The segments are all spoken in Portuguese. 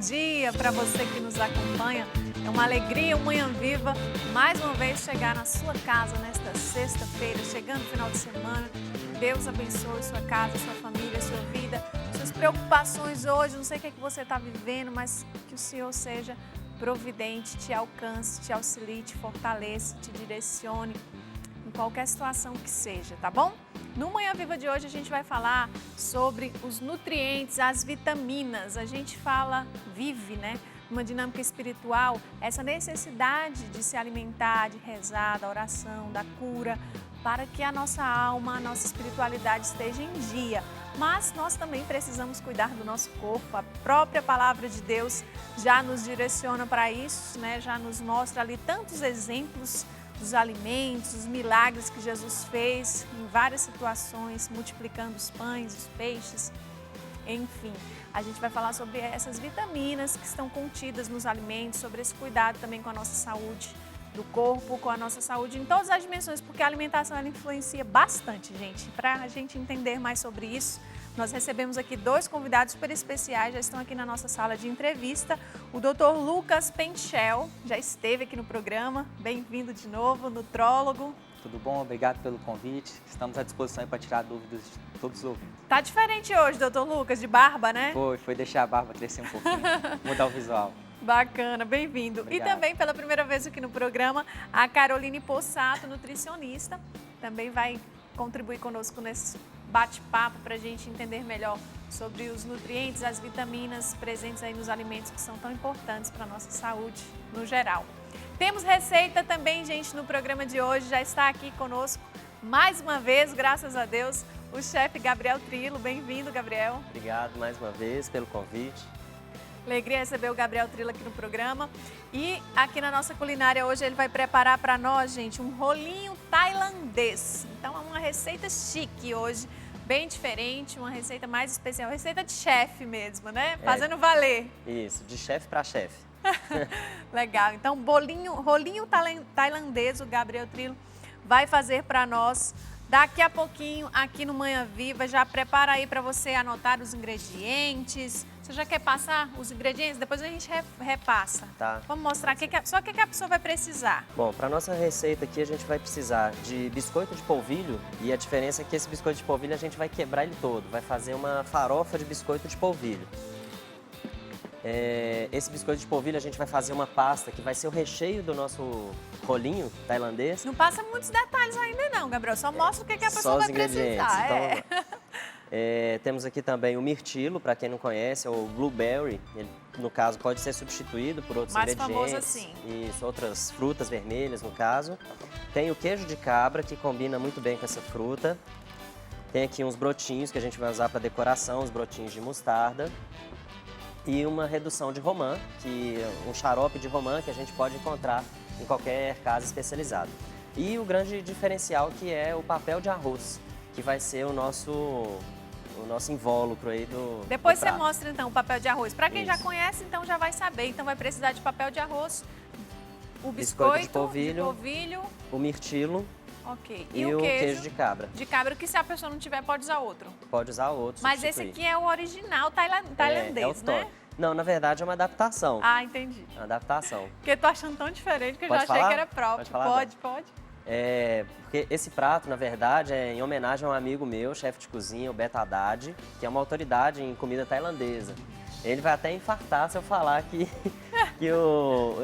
dia para você que nos acompanha. É uma alegria, uma Manhã Viva, mais uma vez chegar na sua casa nesta sexta-feira, chegando no final de semana. Deus abençoe sua casa, sua família, sua vida, suas preocupações hoje. Não sei o que é que você está vivendo, mas que o Senhor seja providente, te alcance, te auxilie, te fortaleça, te direcione em qualquer situação que seja, tá bom? No Manhã Viva de hoje a gente vai falar sobre os nutrientes, as vitaminas. A gente vive, né? Uma dinâmica espiritual, essa necessidade de se alimentar, de rezar, da oração, da cura, para que a nossa alma, a nossa espiritualidade esteja em dia. Mas nós também precisamos cuidar do nosso corpo. A própria palavra de Deus já nos direciona para isso, né? Já nos mostra ali tantos exemplos dos alimentos, os milagres que Jesus fez em várias situações, multiplicando os pães, os peixes, enfim. A gente vai falar sobre essas vitaminas que estão contidas nos alimentos, sobre esse cuidado também com a nossa saúde do corpo, com a nossa saúde em todas as dimensões, porque a alimentação ela influencia bastante, gente. Para a gente entender mais sobre isso, nós recebemos aqui dois convidados super especiais, já estão aqui na nossa sala de entrevista. O Dr. Lucas Penchel já esteve aqui no programa, bem-vindo de novo, nutrólogo. Tudo bom? Obrigado pelo convite. Estamos à disposição para tirar dúvidas de todos os ouvintes. Tá diferente hoje, doutor Lucas, de barba, né? Foi deixar a barba crescer um pouquinho, mudar o visual. Bacana, bem-vindo. E Obrigado. também, pela primeira vez aqui no programa, a Caroline Possato, nutricionista, também vai contribuir conosco nesse bate-papo para a gente entender melhor sobre os nutrientes, as vitaminas presentes aí nos alimentos que são tão importantes para a nossa saúde no geral. Temos receita também, gente, no programa de hoje. Já está aqui conosco, mais uma vez, graças a Deus, o chefe Gabriel Trilo. Bem-vindo, Gabriel. Obrigado mais uma vez pelo convite. Alegria receber o Gabriel Trilo aqui no programa. E aqui na nossa culinária hoje ele vai preparar para nós, gente, um rolinho tailandês. Então é uma receita chique hoje, bem diferente, uma receita mais especial, receita de chefe mesmo, né? Fazendo valer. Isso, de chefe para chefe. Legal. Então, rolinho tailandês, o Gabriel Trilo vai fazer para nós daqui a pouquinho aqui no Manhã Viva. Já prepara aí para você anotar os ingredientes. Você já quer passar os ingredientes? Depois a gente repassa. Tá. Vamos mostrar só o que a pessoa vai precisar. Bom, para nossa receita aqui a gente vai precisar de biscoito de polvilho e a diferença é que esse biscoito de polvilho a gente vai quebrar ele todo. Vai fazer uma farofa de biscoito de polvilho. Esse biscoito de polvilho a gente vai fazer uma pasta que vai ser o recheio do nosso rolinho tailandês. Não passa muitos detalhes ainda não, Gabriel. Só mostra o que a pessoa vai precisar. Então, temos aqui também o mirtilo, para quem não conhece, ou blueberry. Ele, no caso, pode ser substituído por outros mais ingredientes. Famoso assim. Isso, outras frutas vermelhas, no caso. Tem o queijo de cabra, que combina muito bem com essa fruta. Tem aqui uns brotinhos que a gente vai usar para decoração, os brotinhos de mostarda. E uma redução de romã, um xarope de romã que a gente pode encontrar em qualquer casa especializada. E o grande diferencial que é o papel de arroz, que vai ser o nosso invólucro aí do Depois do você prato. mostra então o papel de arroz. Para quem já Isso. conhece, então já vai saber. Então vai precisar de papel de arroz, o biscoito de polvilho, o mirtilo, ok. e o queijo de cabra. De cabra, que se a pessoa não tiver, pode usar outro. Pode usar outro, Mas esse substituir. aqui é o original tailandês, o né? top. Não, na verdade é uma adaptação. Ah, entendi. Uma adaptação. Porque eu tô achando tão diferente que eu Pode já achei falar? que era próprio. Pode falar, Pode. Porque esse prato, na verdade, é em homenagem a um amigo meu, chefe de cozinha, o Beto Haddad, que é uma autoridade em comida tailandesa. Ele vai até infartar se eu falar que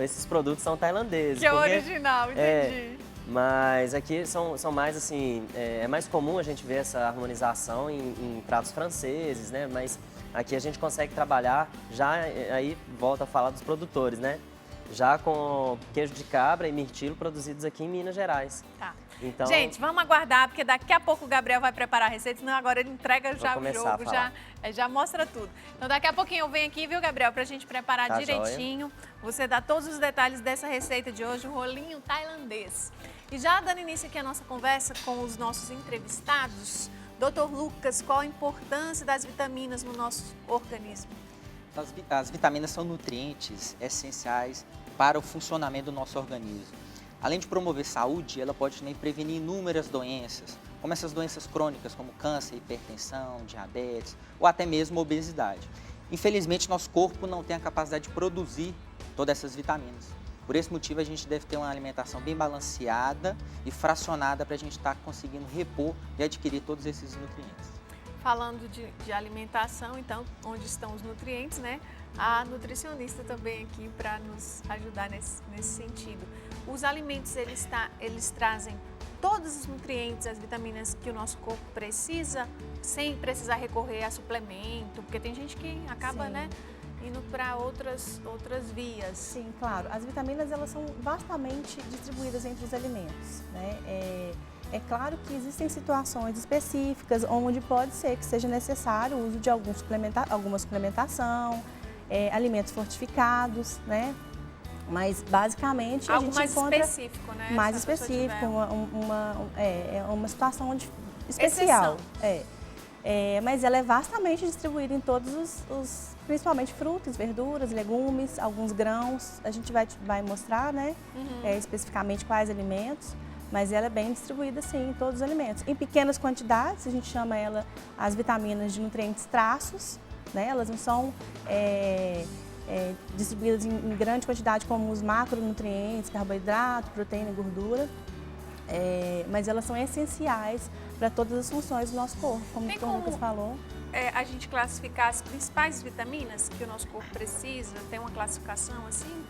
esses produtos são tailandeses. Que é o porque original, entendi. Mas aqui são mais assim, é mais comum a gente ver essa harmonização em pratos franceses, né? Mas aqui a gente consegue trabalhar, já aí volta a falar dos produtores, né? Já com queijo de cabra e mirtilo produzidos aqui em Minas Gerais. Tá. Então, Gente, vamos aguardar, porque daqui a pouco o Gabriel vai preparar a receita, senão agora ele entrega já o começar jogo, a falar. já mostra tudo. Então daqui a pouquinho eu venho aqui, viu, Gabriel, pra gente preparar Tá direitinho. Você dá todos os detalhes dessa receita de hoje, o rolinho tailandês. E já dando início aqui a nossa conversa com os nossos entrevistados, Dr. Lucas, qual a importância das vitaminas no nosso organismo? As vitaminas são nutrientes essenciais para o funcionamento do nosso organismo. Além de promover saúde, ela pode também prevenir inúmeras doenças, como essas doenças crônicas como câncer, hipertensão, diabetes ou até mesmo obesidade. Infelizmente, nosso corpo não tem a capacidade de produzir todas essas vitaminas. Por esse motivo, a gente deve ter uma alimentação bem balanceada e fracionada para a gente estar conseguindo repor e adquirir todos esses nutrientes. Falando de alimentação, então, onde estão os nutrientes, né? A nutricionista também aqui para nos ajudar nesse sentido. Os alimentos, eles trazem todos os nutrientes, as vitaminas que o nosso corpo precisa, sem precisar recorrer a suplemento, porque tem gente que acaba, Sim. né, indo para outras vias. Sim, claro. As vitaminas, elas são vastamente distribuídas entre os alimentos, né? É claro que existem situações específicas onde pode ser que seja necessário o uso de alguma suplementação, alimentos fortificados, né? Mas basicamente Algo a gente mais encontra específico, né? mais Se a pessoa específico, tiver uma situação especial. exceção. Mas ela é vastamente distribuída em todos principalmente frutas, verduras, legumes, alguns grãos. A gente vai mostrar, né? Especificamente quais alimentos. Mas ela é bem distribuída, sim, em todos os alimentos. Em pequenas quantidades, a gente chama ela as vitaminas de nutrientes traços, né? Elas não são distribuídas em grande quantidade como os macronutrientes, carboidrato, proteína e gordura. Mas elas são essenciais para todas as funções do nosso corpo, como o Lucas falou. A gente classificar as principais vitaminas que o nosso corpo precisa? Tem uma classificação assim?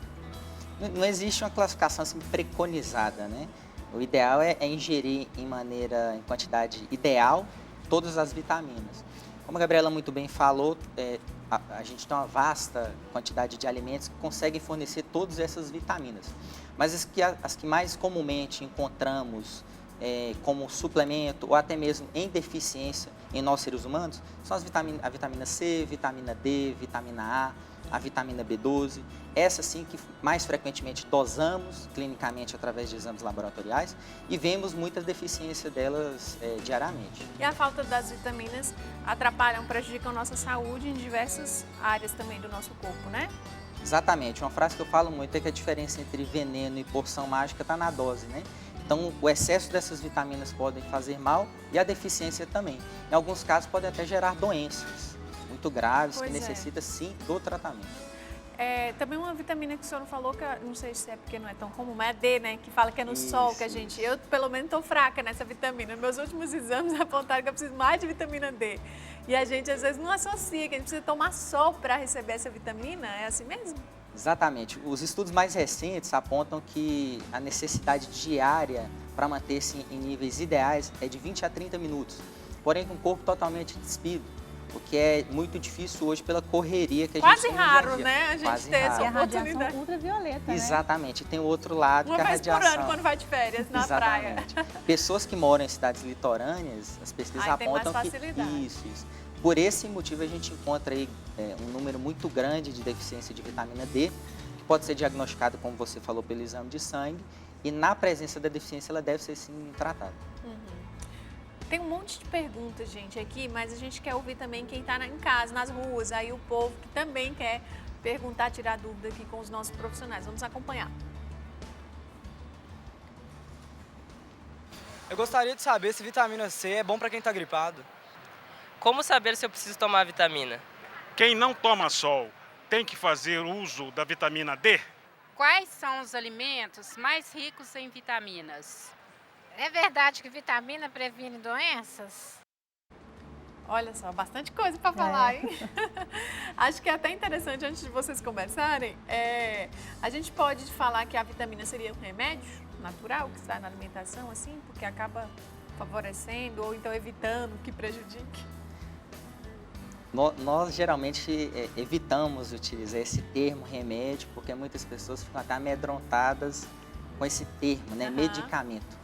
Não existe uma classificação assim preconizada, né? O ideal é ingerir em quantidade ideal todas as vitaminas. Como a Gabriela muito bem falou, a gente tem uma vasta quantidade de alimentos que conseguem fornecer todas essas vitaminas. Mas as que mais comumente encontramos como suplemento ou até mesmo em deficiência em nós seres humanos são a vitamina C, vitamina D, vitamina a vitamina B12. Essa sim que mais frequentemente dosamos clinicamente através de exames laboratoriais e vemos muitas deficiências delas diariamente. E a falta das vitaminas prejudicam a nossa saúde em diversas áreas também do nosso corpo, né? Exatamente. Uma frase que eu falo muito é que a diferença entre veneno e porção mágica está na dose, né? Então, o excesso dessas vitaminas podem fazer mal e a deficiência também. Em alguns casos, pode até gerar doenças muito graves que necessitam, sim, do tratamento. Também uma vitamina que o senhor não falou, que não sei se é porque não é tão comum, mas é D, né? Que fala que é no sol que eu pelo menos estou fraca nessa vitamina. Meus últimos exames apontaram que eu preciso mais de vitamina D. E a gente às vezes não associa que a gente precisa tomar sol para receber essa vitamina, é assim mesmo? Exatamente. Os estudos mais recentes apontam que a necessidade diária para manter-se em níveis ideais é de 20 a 30 minutos, porém com o corpo totalmente despido, o que é muito difícil hoje pela correria que a gente tem no dia a dia. Quase raro, né? A gente ter essa oportunidade. E a radiação ultravioleta, Exatamente. E tem o outro lado, que é a radiação. Uma vez por ano, quando vai de férias na praia. Pessoas que moram em cidades litorâneas, as pesquisas apontam que... Isso. Por esse motivo, a gente encontra aí um número muito grande de deficiência de vitamina D, que pode ser diagnosticado, como você falou, pelo exame de sangue, e na presença da deficiência, ela deve ser, sim, tratada. Tem um monte de perguntas, gente, aqui, mas a gente quer ouvir também quem está em casa, nas ruas, aí o povo que também quer perguntar, tirar dúvida aqui com os nossos profissionais. Vamos acompanhar. Eu gostaria de saber se vitamina C é bom para quem está gripado. Como saber se eu preciso tomar vitamina? Quem não toma sol tem que fazer uso da vitamina D? Quais são os alimentos mais ricos em vitaminas? É verdade que vitamina previne doenças? Olha só, bastante coisa para falar, hein? Acho que é até interessante, antes de vocês conversarem, a gente pode falar que a vitamina seria um remédio natural que está na alimentação, assim, porque acaba favorecendo ou então evitando que prejudique? Nós geralmente evitamos utilizar esse termo remédio, porque muitas pessoas ficam até amedrontadas com esse termo, né? Medicamento.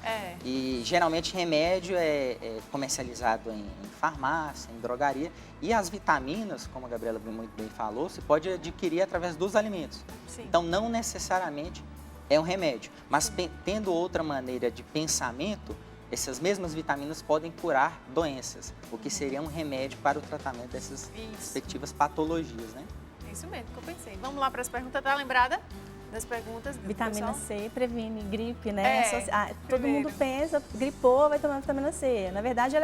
E geralmente remédio é comercializado em farmácia, em drogaria. E as vitaminas, como a Gabriela muito bem falou, você pode adquirir através dos alimentos. Sim. Então não necessariamente é um remédio. Mas tendo outra maneira de pensamento, essas mesmas vitaminas podem curar doenças, o que seria um remédio para o tratamento dessas respectivas patologias, né? É isso mesmo que eu pensei. Vamos lá para as perguntas, tá lembrada das perguntas? Vitamina C previne gripe, né? Todo mundo pensa, gripou, vai tomar vitamina C. Na verdade,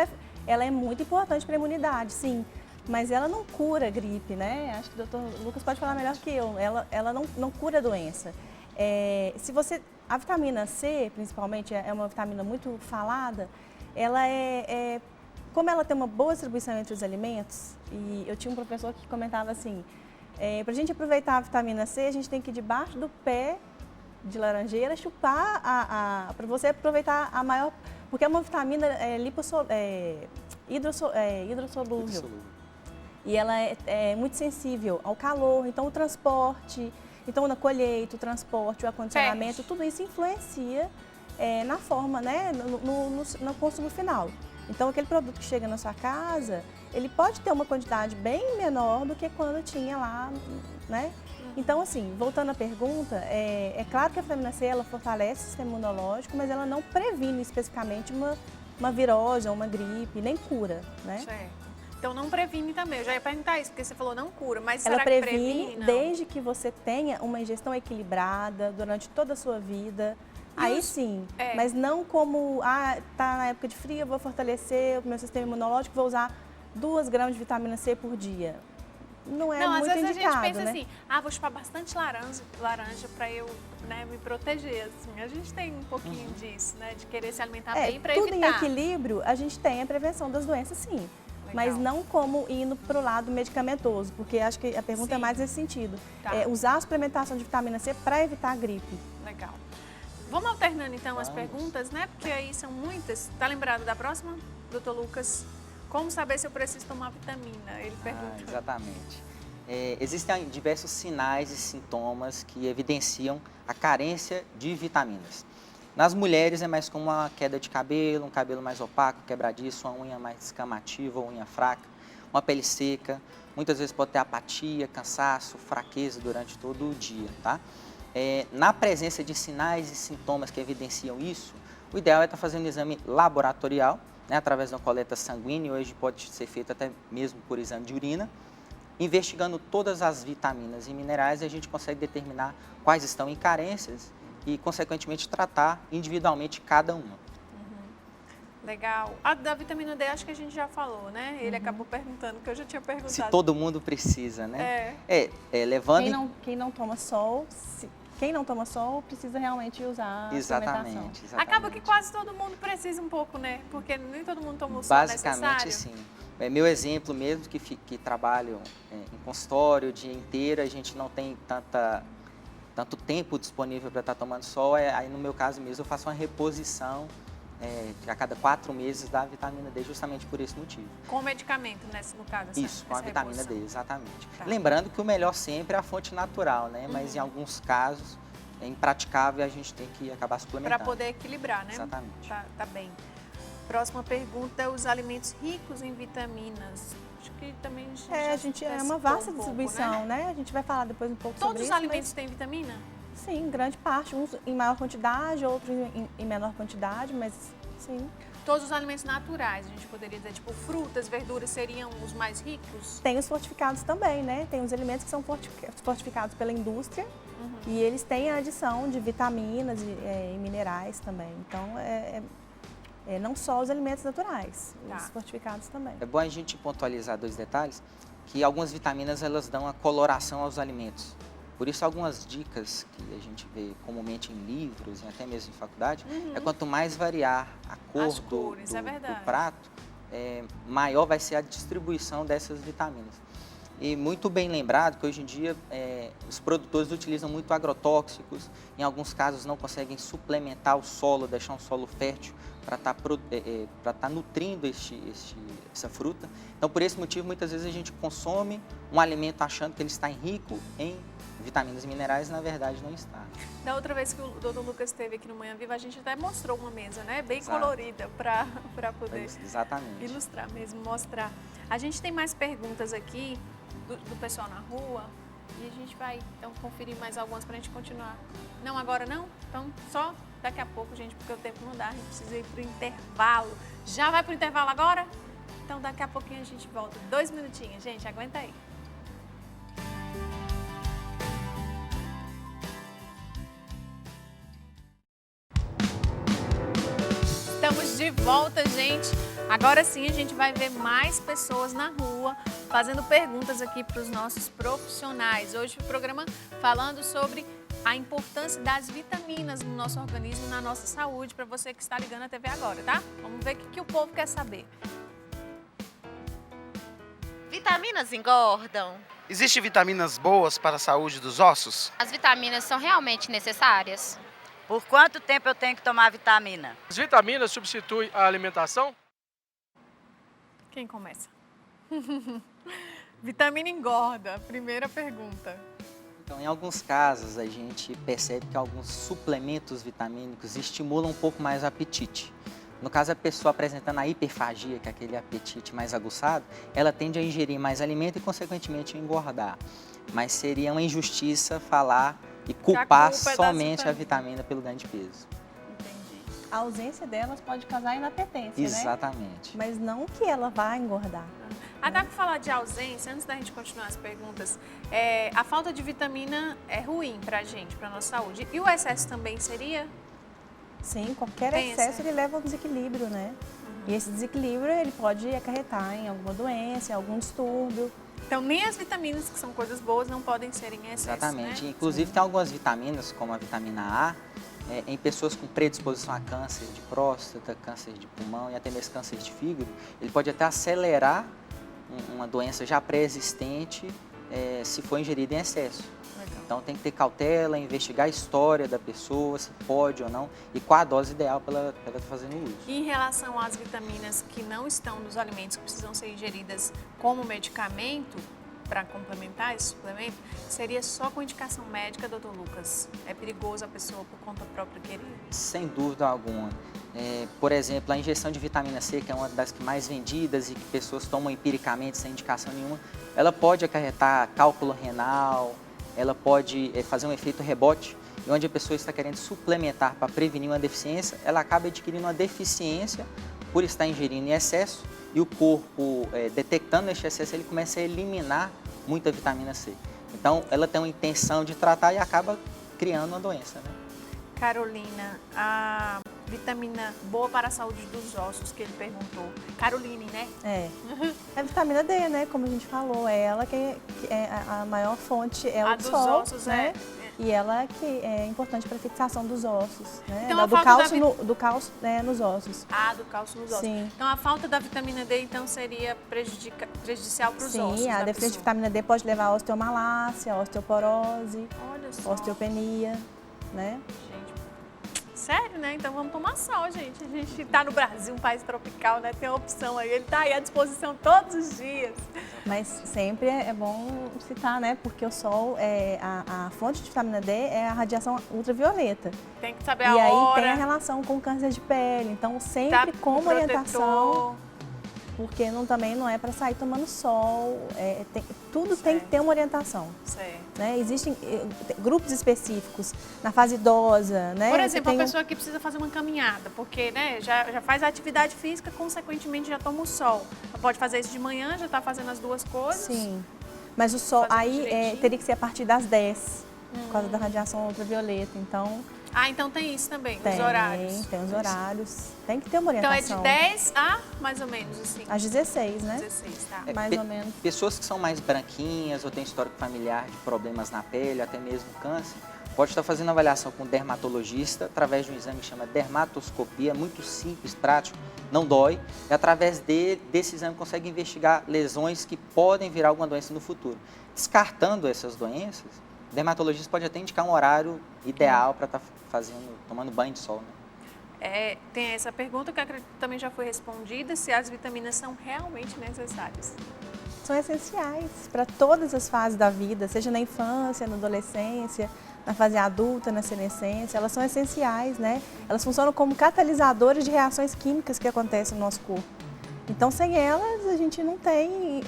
ela é muito importante para a imunidade, sim. mas ela não cura a gripe, né? Acho que o doutor Lucas pode falar melhor que eu. Ela não cura a doença. A vitamina C, principalmente, é uma vitamina muito falada, ela como ela tem uma boa distribuição entre os alimentos, e eu tinha um professor que comentava assim, para a gente aproveitar a vitamina C, a gente tem que ir debaixo do pé de laranjeira, chupar para você aproveitar a maior, porque é uma vitamina hidrossolúvel. E ela é muito sensível ao calor, então o transporte, então na colheita, o transporte, o acondicionamento, tudo isso influencia na forma, né, no consumo final. Então aquele produto que chega na sua casa, ele pode ter uma quantidade bem menor do que quando tinha lá, né? Então, assim, voltando à pergunta, é claro que a vitamina C ela fortalece o sistema imunológico, mas ela não previne especificamente uma virose ou uma gripe, nem cura, né? Certo. Então não previne também. Eu já ia perguntar isso, porque você falou não cura, mas ela será que previne? Desde que você tenha uma ingestão equilibrada durante toda a sua vida. Aí sim, mas não como, tá na época de frio, eu vou fortalecer o meu sistema imunológico, vou usar 2 gramas de vitamina C por dia. Não é muito indicado, às vezes a gente pensa né? assim, vou chupar bastante laranja para eu, né, me proteger, assim. A gente tem um pouquinho disso, né, de querer se alimentar bem para evitar. Tudo em equilíbrio, a gente tem a prevenção das doenças, sim. Legal. Mas não como indo para o lado medicamentoso, porque acho que a pergunta é mais nesse sentido. Tá. Usar a suplementação de vitamina C para evitar a gripe. Legal. Vamos alternando então as perguntas, né? Porque aí são muitas. Tá lembrado da próxima, doutor Lucas? Como saber se eu preciso tomar vitamina? Ele pergunta. Exatamente. Existem diversos sinais e sintomas que evidenciam a carência de vitaminas. Nas mulheres é mais comum uma queda de cabelo, um cabelo mais opaco, quebradiço, uma unha mais escamativa, unha fraca, uma pele seca. Muitas vezes pode ter apatia, cansaço, fraqueza durante todo o dia, tá? Na presença de sinais e sintomas que evidenciam isso, o ideal é estar fazendo um exame laboratorial, né, através de uma coleta sanguínea, hoje pode ser feito até mesmo por exame de urina. Investigando todas as vitaminas e minerais, a gente consegue determinar quais estão em carências e, consequentemente, tratar individualmente cada uma. Legal. A da vitamina D, acho que a gente já falou, né? Ele acabou perguntando, que eu já tinha perguntado. Se todo mundo precisa, né? Levando... Quem não toma sol, precisa realmente usar a suplementação. Exatamente. Acaba que quase todo mundo precisa um pouco, né? Porque nem todo mundo toma o sol necessário. Basicamente, sim. Meu exemplo mesmo, que trabalho em consultório o dia inteiro, a gente não tem tanto tempo disponível para estar tomando sol, aí no meu caso mesmo eu faço uma reposição a cada 4 meses da vitamina D, justamente por esse motivo. Com medicamento, né, no caso? Isso, com a vitamina D, exatamente. Tá. Lembrando que o melhor sempre é a fonte natural, né? Mas em alguns casos é impraticável e a gente tem que acabar suplementando. Para poder equilibrar, né? Exatamente. Tá bem. Próxima pergunta, os alimentos ricos em vitaminas. Acho que também a gente é uma vasta distribuição, né? A gente vai falar depois um pouco sobre isso. Todos os alimentos têm vitamina? Sim, grande parte. Uns em maior quantidade, outros em menor quantidade, mas sim. Todos os alimentos naturais, a gente poderia dizer, tipo frutas, verduras seriam os mais ricos? Tem os fortificados também, né? Tem os alimentos que são fortificados pela indústria e eles têm a adição de vitaminas e minerais também. Então, não só os alimentos naturais, os fortificados também. É bom a gente pontualizar 2 detalhes, que algumas vitaminas elas dão a coloração aos alimentos. Por isso, algumas dicas que a gente vê comumente em livros e até mesmo em faculdade, é quanto mais variar a cor do prato, maior vai ser a distribuição dessas vitaminas. E muito bem lembrado que hoje em dia os produtores utilizam muito agrotóxicos, em alguns casos não conseguem suplementar o solo, deixar um solo fértil para estar nutrindo essa fruta. Então, por esse motivo, muitas vezes a gente consome um alimento achando que ele está rico em vitaminas e minerais, na verdade não está. Da outra vez que o doutor Lucas esteve aqui no Manhã Viva, a gente até mostrou uma mesa, né? Bem colorida, para poder ilustrar mesmo, mostrar. A gente tem mais perguntas aqui do pessoal na rua e a gente vai então conferir mais algumas para a gente continuar. Não, agora não? Então só daqui a pouco, gente, porque o tempo não dá, a gente precisa ir para o intervalo. Já vai para o intervalo agora? Então daqui a pouquinho a gente volta. 2 minutinhos, gente, aguenta aí. Estamos de volta, gente. Agora sim a gente vai ver mais pessoas na rua fazendo perguntas aqui para os nossos profissionais. Hoje o programa falando sobre a importância das vitaminas no nosso organismo, na nossa saúde, para você que está ligando a TV agora, tá? Vamos ver o que o povo quer saber. Vitaminas engordam? Existem vitaminas boas para a saúde dos ossos? As vitaminas são realmente necessárias? Por quanto tempo eu tenho que tomar vitamina? As vitaminas substituem a alimentação? Quem começa? Vitamina engorda, primeira pergunta. Então, em alguns casos, a gente percebe que alguns suplementos vitamínicos estimulam um pouco mais o apetite. No caso, a pessoa apresentando a hiperfagia, que é aquele apetite mais aguçado, ela tende a ingerir mais alimento e, consequentemente, engordar. Mas seria uma injustiça falar e culpar somente a vitamina pelo ganho de peso. A ausência delas pode causar inapetência, Exatamente. né? Mas não que ela vá engordar. Até para falar de ausência, antes da gente continuar as perguntas, a falta de vitamina é ruim para a gente, para a nossa saúde. E o excesso também seria? Sim, qualquer excesso ele leva ao desequilíbrio, né? E esse desequilíbrio ele pode acarretar em alguma doença, em algum distúrbio. Então, nem as vitaminas, que são coisas boas, não podem ser em excesso, Exatamente. né? Inclusive, tem algumas vitaminas, como a vitamina A, em pessoas com predisposição a câncer de próstata, câncer de pulmão e até mesmo câncer de fígado, ele pode até acelerar uma doença já pré-existente se for ingerida em excesso. Legal. Então tem que ter cautela, investigar a história da pessoa, se pode ou não, e qual a dose ideal para ela estar fazendo uso. E em relação às vitaminas que não estão nos alimentos, que precisam ser ingeridas como medicamento, para complementar esse suplemento, seria só com indicação médica, doutor Lucas? É perigoso a pessoa por conta própria querer? Sem dúvida alguma. Por exemplo, a injeção de vitamina C, que é uma das que mais vendidas e que pessoas tomam empiricamente sem indicação nenhuma, ela pode acarretar cálculo renal, ela pode fazer um efeito rebote, e onde a pessoa está querendo suplementar para prevenir uma deficiência, ela acaba adquirindo uma deficiência por estar ingerindo em excesso, e o corpo, detectando este excesso, ele começa a eliminar muita vitamina C. Então, ela tem uma intenção de tratar e acaba criando uma doença, né? Carolina, a vitamina boa para a saúde dos ossos, que ele perguntou. Caroline, né? É a vitamina D, né? Como a gente falou, é ela que é a maior fonte, é A o dos sol, ossos, né? E ela que é importante para a fixação dos ossos, né? Então, do cálcio nos ossos. Ah, do cálcio nos ossos. Sim. Então, a falta da vitamina D, então, seria prejudicial para os ossos. Sim, a deficiência de vitamina D pode levar a osteomalácia, osteoporose, Olha só. osteopenia, né? Sério, né? Então vamos tomar sol, gente. A gente tá no Brasil, um país tropical, né? Tem a opção aí. Ele tá aí à disposição todos os dias. Mas sempre é bom citar, né? Porque o sol, a fonte de vitamina D é a radiação ultravioleta. Tem que saber a hora. E aí tem a relação com o câncer de pele. Então sempre com orientação. Porque também não é para sair tomando sol, tudo tem que ter uma orientação. Né? Existem grupos específicos na fase idosa, né? Por exemplo, a pessoa que precisa fazer uma caminhada, porque né, já faz a atividade física, consequentemente já toma o sol. Ela pode fazer isso de manhã, já está fazendo as duas coisas. Sim, mas o sol aí teria que ser a partir das 10, por causa da radiação ultravioleta, então... então tem isso também, os horários. Tem os horários. Tem que ter uma orientação. Então é de 10 a mais ou menos assim? Às 16, né? 16, tá. Mais ou menos. Pessoas que são mais branquinhas ou têm histórico familiar de problemas na pele, até mesmo câncer, pode estar fazendo avaliação com um dermatologista através de um exame que chama dermatoscopia, muito simples, prático, não dói. E através desse exame consegue investigar lesões que podem virar alguma doença no futuro. Descartando essas doenças, o dermatologista pode até indicar um horário ideal para estar tomando banho de sol, né? Tem essa pergunta que eu acredito que também já foi respondida, se as vitaminas são realmente necessárias. São essenciais para todas as fases da vida, seja na infância, na adolescência, na fase adulta, na senescência, elas são essenciais, né? Elas funcionam como catalisadores de reações químicas que acontecem no nosso corpo. Então, sem elas, a gente não tem...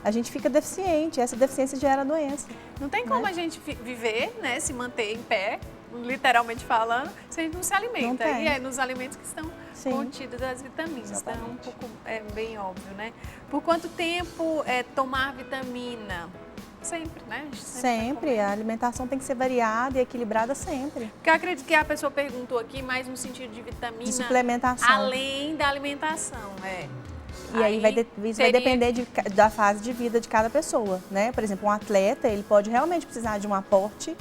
a gente fica deficiente, essa deficiência gera doença. Não tem como a gente viver, né, se manter em pé, literalmente falando, se a gente não se alimenta. E é nos alimentos que estão contidas as vitaminas. Exatamente. Então é um pouco bem óbvio, né? Por quanto tempo tomar vitamina? Sempre, né? Sempre. A alimentação tem que ser variada e equilibrada sempre. Porque eu acredito que a pessoa perguntou aqui mais no sentido de vitamina... De suplementação. Além da alimentação, E aí isso vai depender da fase de vida de cada pessoa, né? Por exemplo, um atleta, ele pode realmente precisar de um aporte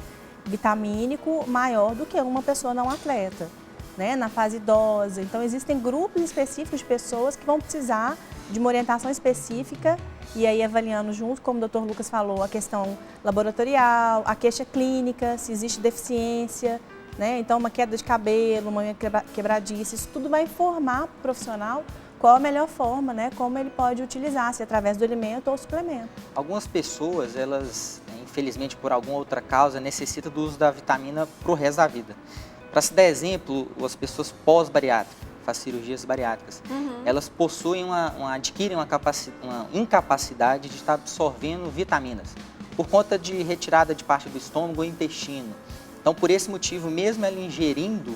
vitamínico maior do que uma pessoa não atleta, né? Na fase idosa. Então, existem grupos específicos de pessoas que vão precisar de uma orientação específica e aí avaliando junto, como o Dr. Lucas falou, a questão laboratorial, a queixa clínica, se existe deficiência, né? Então, uma queda de cabelo, uma unha quebradiça, isso tudo vai informar para o profissional qual a melhor forma, né? Como ele pode utilizar, se através do alimento ou suplemento. Algumas pessoas, elas, infelizmente, por alguma outra causa, necessitam do uso da vitamina para o resto da vida. Para se dar exemplo, as pessoas pós-bariátricas, fazem cirurgias bariátricas, elas possuem adquirem uma incapacidade de estar absorvendo vitaminas, por conta de retirada de parte do estômago ou intestino. Então, por esse motivo, mesmo ela ingerindo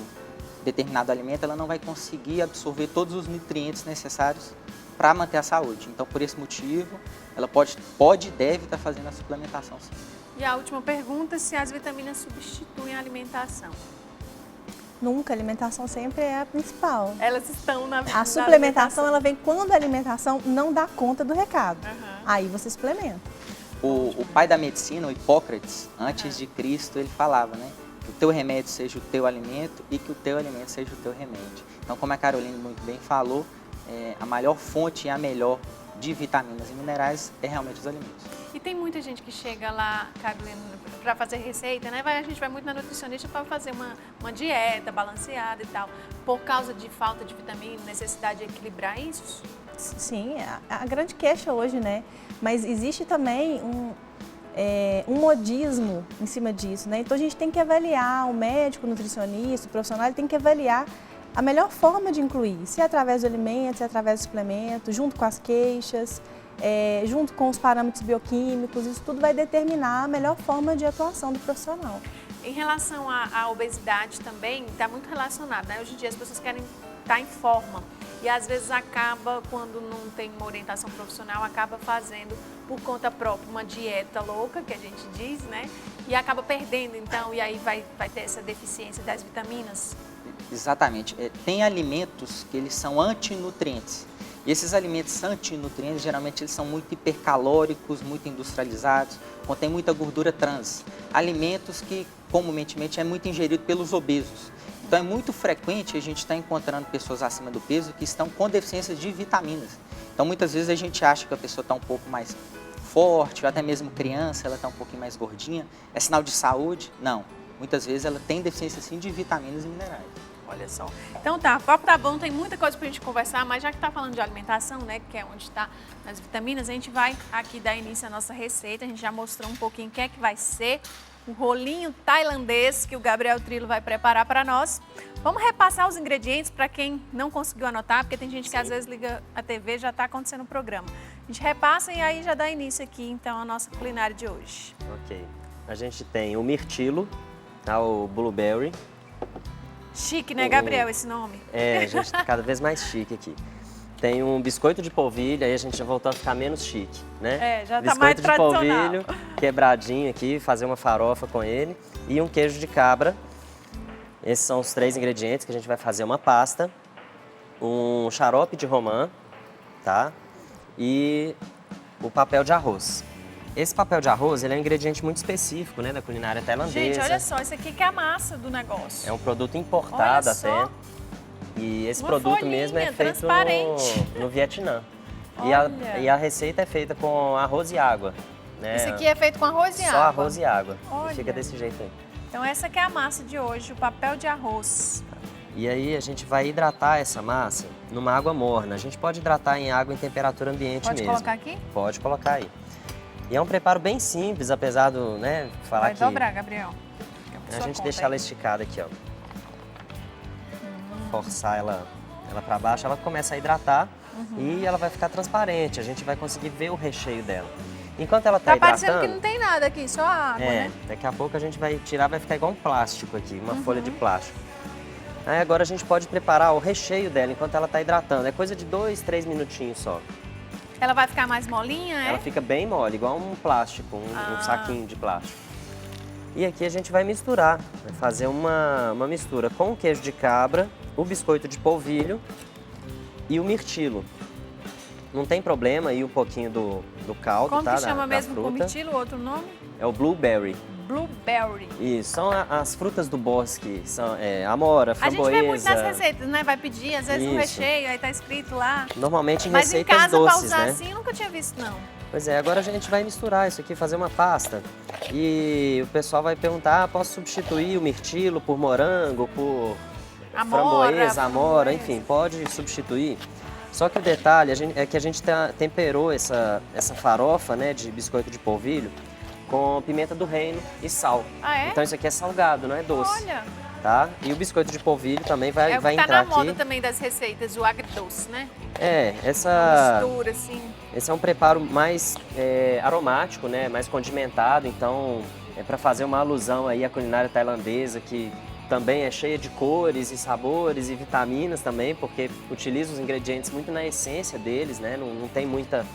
determinado alimento, ela não vai conseguir absorver todos os nutrientes necessários para manter a saúde. Então, por esse motivo, ela pode e deve estar fazendo a suplementação, sim. E a última pergunta, se as vitaminas substituem a alimentação? Nunca, a alimentação sempre é a principal. Elas estão na A suplementação, ela vem quando a alimentação não dá conta do recado. Aí você suplementa. O pai da medicina, o Hipócrates, antes de Cristo, ele falava, né? Que o teu remédio seja o teu alimento e que o teu alimento seja o teu remédio. Então, como a Carolina muito bem falou, a maior fonte e a melhor de vitaminas e minerais é realmente os alimentos. E tem muita gente que chega lá, Carolina, para fazer receita, né? A gente vai muito na nutricionista para fazer uma dieta balanceada e tal. Por causa de falta de vitamina, necessidade de equilibrar isso? Sim, a grande queixa hoje, né? Mas existe também um modismo em cima disso, né? Então a gente tem que avaliar, o médico, o nutricionista, o profissional, ele tem que avaliar a melhor forma de incluir, se é através do alimento, se é através do suplemento, junto com as queixas, junto com os parâmetros bioquímicos, isso tudo vai determinar a melhor forma de atuação do profissional. Em relação à obesidade também, está muito relacionado, né? Hoje em dia as pessoas querem estar em forma e às vezes acaba, quando não tem uma orientação profissional, acaba fazendo por conta própria uma dieta louca, que a gente diz, né? E acaba perdendo, então, e aí vai ter essa deficiência das vitaminas. Exatamente. Tem alimentos que eles são antinutrientes. E esses alimentos antinutrientes, geralmente, eles são muito hipercalóricos, muito industrializados, contém muita gordura trans. Alimentos que, comumente, é muito ingerido pelos obesos. Então, é muito frequente a gente estar encontrando pessoas acima do peso que estão com deficiências de vitaminas. Então, muitas vezes a gente acha que a pessoa está um pouco mais forte, ou até mesmo criança, ela está um pouquinho mais gordinha. É sinal de saúde? Não. Muitas vezes ela tem deficiência, sim, de vitaminas e minerais. Olha só. Então tá, o papo tá bom, tem muita coisa pra gente conversar, mas já que tá falando de alimentação, né, que é onde está as vitaminas, a gente vai aqui dar início à nossa receita. A gente já mostrou um pouquinho o que é que vai ser o rolinho tailandês que o Gabriel Trillo vai preparar para nós. Vamos repassar os ingredientes para quem não conseguiu anotar, porque tem gente que às vezes liga a TV e já está acontecendo o programa. A gente repassa e aí já dá início aqui, então, à nossa culinária de hoje. Ok. A gente tem o mirtilo, tá, o blueberry. Chique, né, Gabriel, esse nome? É, a gente tá cada vez mais chique aqui. Tem um biscoito de polvilho, aí a gente já voltou a ficar menos chique, né? Já tá mais tradicional. Biscoito de polvilho, quebradinho aqui, fazer uma farofa com ele. E um queijo de cabra. Esses são os 3 ingredientes que a gente vai fazer uma pasta. Um xarope de romã, tá? E o papel de arroz. Esse papel de arroz, ele é um ingrediente muito específico, né, da culinária tailandesa. Gente, olha só, isso aqui que é a massa do negócio. É um produto importado até. E esse produto mesmo é feito no Vietnã. E a receita é feita com arroz e água. Né? Isso aqui é feito com arroz e água? Só arroz e água. Olha. E fica desse jeito aí. Então essa que é a massa de hoje, o papel de arroz. E aí a gente vai hidratar essa massa numa água morna. A gente pode hidratar em água em temperatura ambiente mesmo. Pode colocar aqui? Pode colocar aí. E é um preparo bem simples, apesar do, né, falar que... Vai dobrar, Gabriel. A gente deixa ela esticada aqui, ó. Forçar ela para baixo, ela começa a hidratar e ela vai ficar transparente. A gente vai conseguir ver o recheio dela. Enquanto ela tá hidratando... Tá parecendo que não tem nada aqui, só água, né? Daqui a pouco a gente vai tirar, vai ficar igual um plástico aqui, uma folha de plástico. Aí agora a gente pode preparar o recheio dela enquanto ela tá hidratando. É coisa de 2, 3 minutinhos só. Ela vai ficar mais molinha, é? Ela fica bem mole, igual um plástico, um saquinho de plástico. E aqui a gente vai misturar, vai fazer uma mistura com o queijo de cabra, o biscoito de polvilho e o mirtilo. não tem problema ir um pouquinho do caldo, Como tá? que chama da mesmo fruta. com mirtilo, outro nome? É o blueberry. Blueberry. Isso, são as frutas do bosque, são amora, A framboesa. gente vê muito nas receitas, né? Vai pedir, às vezes, um Isso. recheio, aí tá escrito lá. Normalmente em Mas em receitas casa, doces, pra usar né? assim, eu nunca tinha visto, não. Pois é, agora a gente vai misturar isso aqui, fazer uma pasta. E o pessoal vai perguntar, posso substituir o mirtilo por morango, por framboesa, amora, enfim, pode substituir. Só que o detalhe é que a gente temperou essa farofa, né, de biscoito de polvilho com pimenta do reino e sal. Ah, é? Então isso aqui é salgado, não é doce. Olha. Tá? E o biscoito de polvilho também vai É o que tá entrar na moda aqui. também das receitas, o agridoce, né? É, Uma essa... mistura, assim. Esse é um preparo mais aromático, né? Mais condimentado, então é para fazer uma alusão aí à culinária tailandesa, que também é cheia de cores e sabores e vitaminas também, porque utiliza os ingredientes muito na essência deles, né? Não tem muita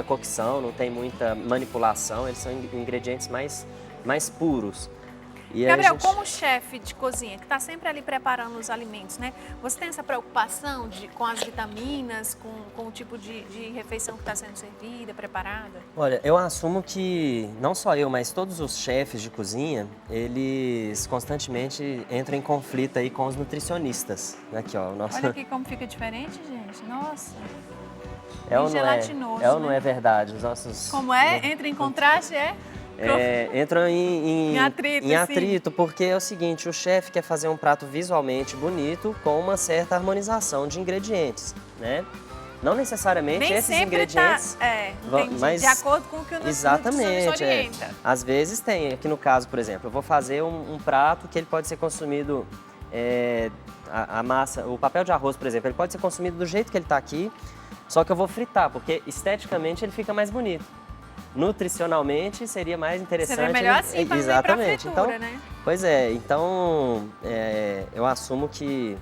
cocção, não tem muita manipulação, eles são ingredientes mais puros. E Gabriel, a gente... como chefe de cozinha, que está sempre ali preparando os alimentos, né? Você tem essa preocupação com as vitaminas, com o tipo de refeição que está sendo servida, preparada? Olha, eu assumo que não só eu, mas todos os chefes de cozinha, eles constantemente entram em conflito aí com os nutricionistas. Aqui, ó, o nosso... Olha aqui como fica diferente, gente. Nossa. É ou não é? Gelatinoso, É ou não né? é verdade? Os nossos... Como é? Entra em contraste, Entram em atrito, atrito, porque é o seguinte, o chefe quer fazer um prato visualmente bonito com uma certa harmonização de ingredientes, né? Não necessariamente Nem esses sempre ingredientes... entendi, de acordo com o que o Exatamente, orienta. Às vezes tem, aqui no caso, por exemplo, eu vou fazer um prato que ele pode ser consumido, a massa, o papel de arroz, por exemplo, ele pode ser consumido do jeito que ele está aqui, só que eu vou fritar, porque esteticamente ele fica mais bonito. Nutricionalmente seria mais interessante. Seria melhor assim, para não ir pra fritura, né? Pois é, então eu assumo que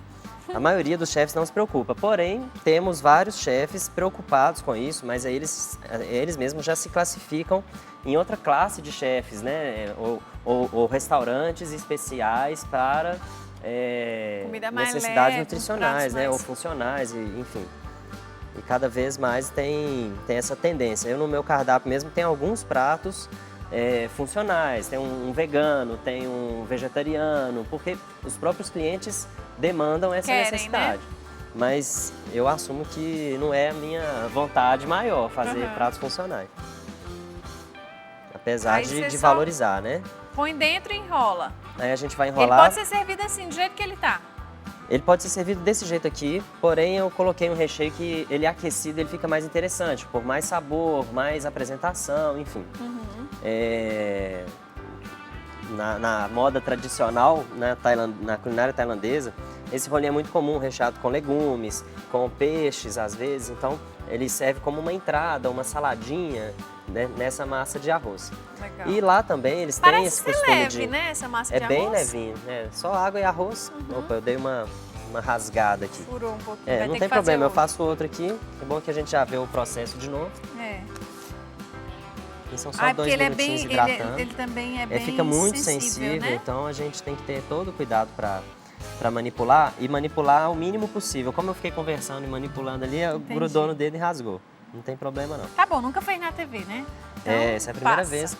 a maioria dos chefes não se preocupa. Porém, temos vários chefes preocupados com isso, mas aí eles mesmos já se classificam em outra classe de chefes, né? Ou restaurantes especiais para necessidades nutricionais, né? Ou funcionais, enfim. E cada vez mais tem essa tendência. Eu, no meu cardápio mesmo, tem alguns pratos funcionais. Tem um vegano, tem um vegetariano, porque os próprios clientes demandam essa necessidade. Né? Mas eu assumo que não é a minha vontade maior fazer pratos funcionais. Apesar de valorizar, né? Põe dentro e enrola. Aí a gente vai enrolar. Ele pode ser servido assim, do jeito que ele tá. Ele pode ser servido desse jeito aqui, porém eu coloquei um recheio que ele aquecido, ele fica mais interessante, por mais sabor, mais apresentação, enfim. Na moda tradicional, na culinária tailandesa, esse rolinho é muito comum, recheado com legumes, com peixes às vezes, então ele serve como uma entrada, uma saladinha, né, nessa massa de arroz. Legal. E lá também eles têm esse costume leve, né, essa massa de arroz? É bem levinho, né? Só água e arroz. Opa, eu dei uma rasgada aqui. Furou um pouquinho, não tem problema, eu faço outro aqui. É bom que a gente já vê o processo de novo. E são só 2 minutinhos hidratando. Ele também é bem fica muito sensível, né? Então a gente tem que ter todo o cuidado para manipular e manipular o mínimo possível. Como eu fiquei conversando e manipulando ali, grudou no dedo e rasgou. Não tem problema não. Tá bom, nunca fez na TV, né? Então, essa é a primeira vez.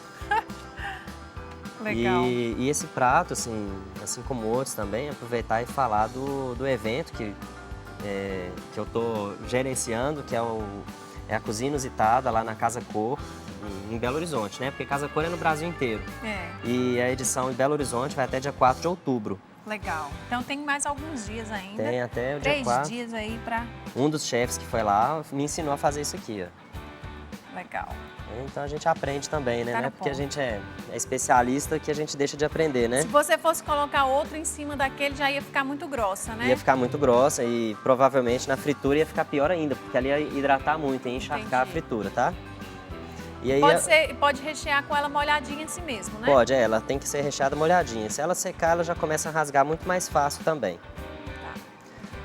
Legal. E esse prato, assim como outros também, aproveitar e falar do evento que eu estou gerenciando, que é a Cozinha Inusitada, lá na Casa Cor, em Belo Horizonte, né? Porque Casa Cor é no Brasil inteiro. E a edição em Belo Horizonte vai até dia 4 de outubro. Legal. Então tem mais alguns dias ainda. Tem até o dia 4. 3 dias aí pra... Um dos chefes que foi lá me ensinou a fazer isso aqui, ó. Legal. Então a gente aprende também, né? Tá Não é porque a gente é especialista que a gente deixa de aprender, né? Se você fosse colocar outro em cima daquele, já ia ficar muito grossa, né? Ia ficar muito grossa e provavelmente na fritura ia ficar pior ainda, porque ali ia hidratar muito, ia encharcar a fritura, tá? E aí, pode rechear com ela molhadinha assim mesmo, né? Pode, ela tem que ser recheada molhadinha. Se ela secar, ela já começa a rasgar muito mais fácil também.